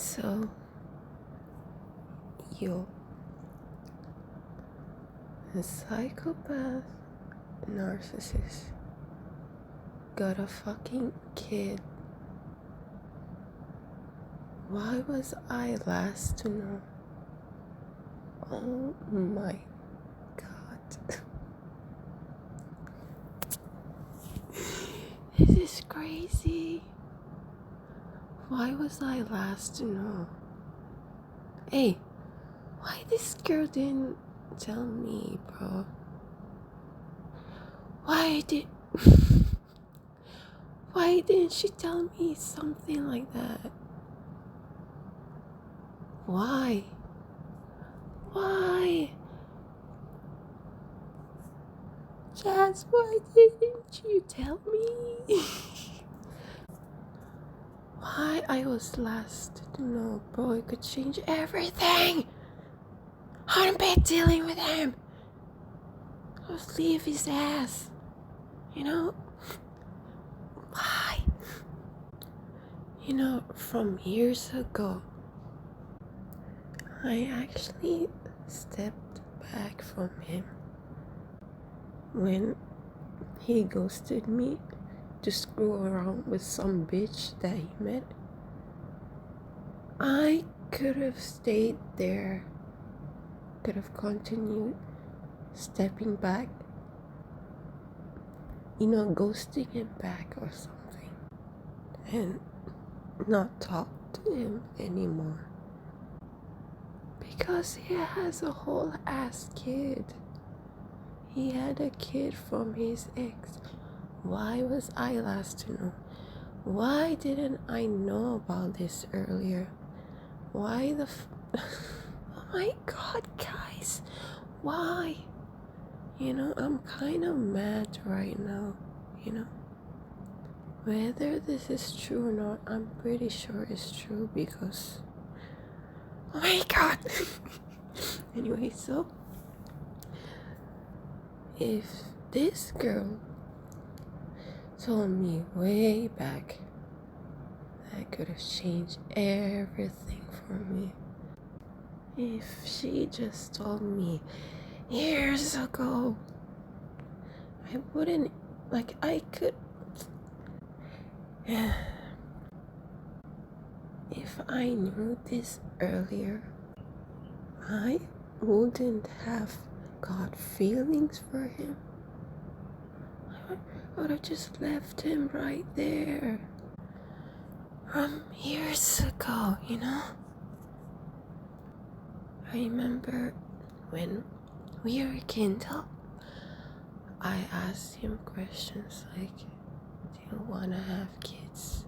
So, yo, a psychopath narcissist got a fucking kid. Why was I last to know? Oh my god. This is crazy. Why was I last to know? Hey, why this girl didn't tell me, bro? Why didn't she tell me something like that? Why? Jazz, why didn't you tell me? Why I was last to know, bro? It could change everything. I wouldn't be dealing with him. Just leave his ass. You know? Why? You know, from years ago, I actually stepped back from him when he ghosted me to screw around with some bitch that he met. I could have stayed there, could have continued stepping back, you know, ghosting him back or something, and not talk to him anymore. Because he has a whole ass kid. He had a kid from his ex. Why was I last to know? Why didn't I know about this earlier? Why the oh my god, guys. Why? You know, I'm kind of mad right now, you know. Whether this is true or not, I'm pretty sure it's true because oh my god. Anyway, so if this girl told me way back that could have changed everything for me, if she just told me years ago, I wouldn't, like, I could, if I knew this earlier, I wouldn't have got feelings for him. I would have just left him right there from years ago, you know? I remember when we were Kindle, I asked him questions like, do you want to have kids?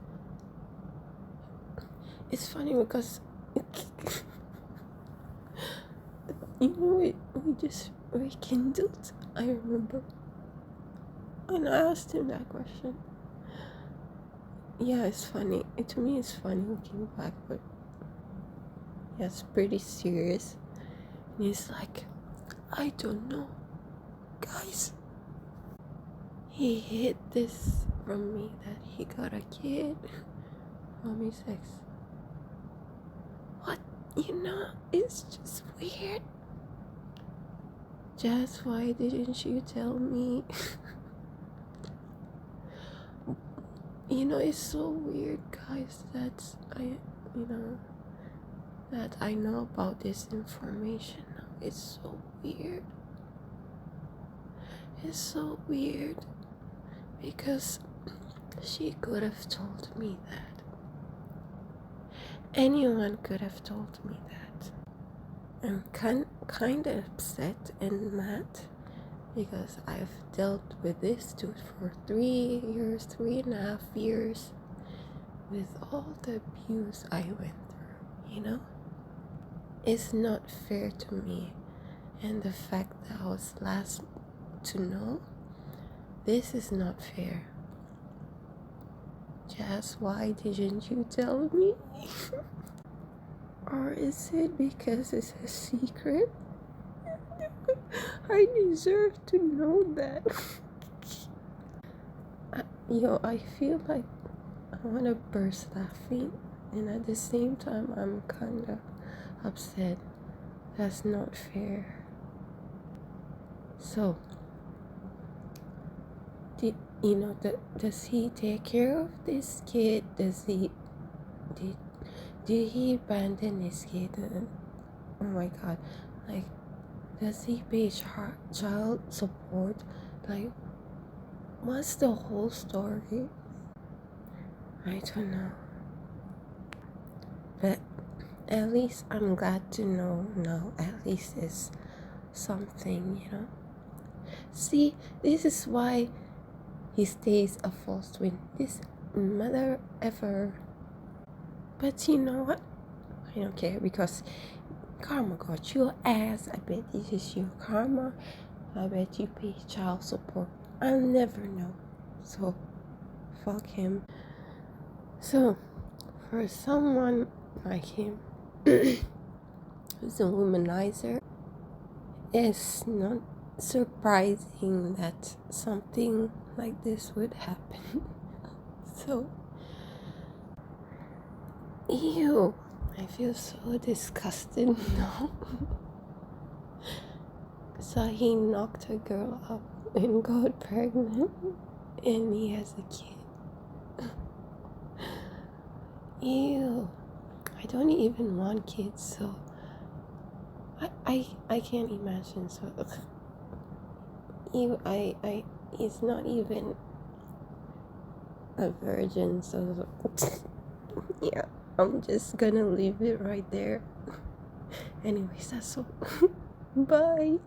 It's funny because you know, we just rekindled, I remember. And I asked him that question. Yeah, it's funny. To me, it's funny looking back, but yeah, it's pretty serious. And he's like, I don't know. Guys, he hid this from me that he got a kid from his ex. What? You know, it's just weird. Jazz, why didn't you tell me? You know, it's so weird, guys, that I know about this information now. It's so weird. It's so weird because she could have told me that. Anyone could have told me that. I'm kind of upset and mad because I've dealt with this dude for 3.5 years, with all the abuse I went through, you know? It's not fair to me, and the fact that I was last to know, this is not fair. Jazz, why didn't you tell me? Or is it because it's a secret? I deserve to know that. I feel like I want to burst laughing and at the same time I'm kind of upset. That's not fair. So does he take care of this kid? Did he abandon his kid? Oh my god, like, does he pay child support? Like, what's the whole story? I don't know. But at least I'm glad to know now. At least it's something. See, this is why he stays a false twin. This mother ever. But you know what? I don't care, because karma got your ass. I bet this is your karma. I bet you pay child support. I'll never know. So, fuck him. So, for someone like him, who's a womanizer, it's not surprising that something like this would happen. So, ew. I feel so disgusted now. So he knocked a girl up and got pregnant, and he has a kid. Ew. I don't even want kids, so I can't imagine. So ew, he's not even a virgin, so yeah, I'm just gonna leave it right there. Anyways, that's all. Bye.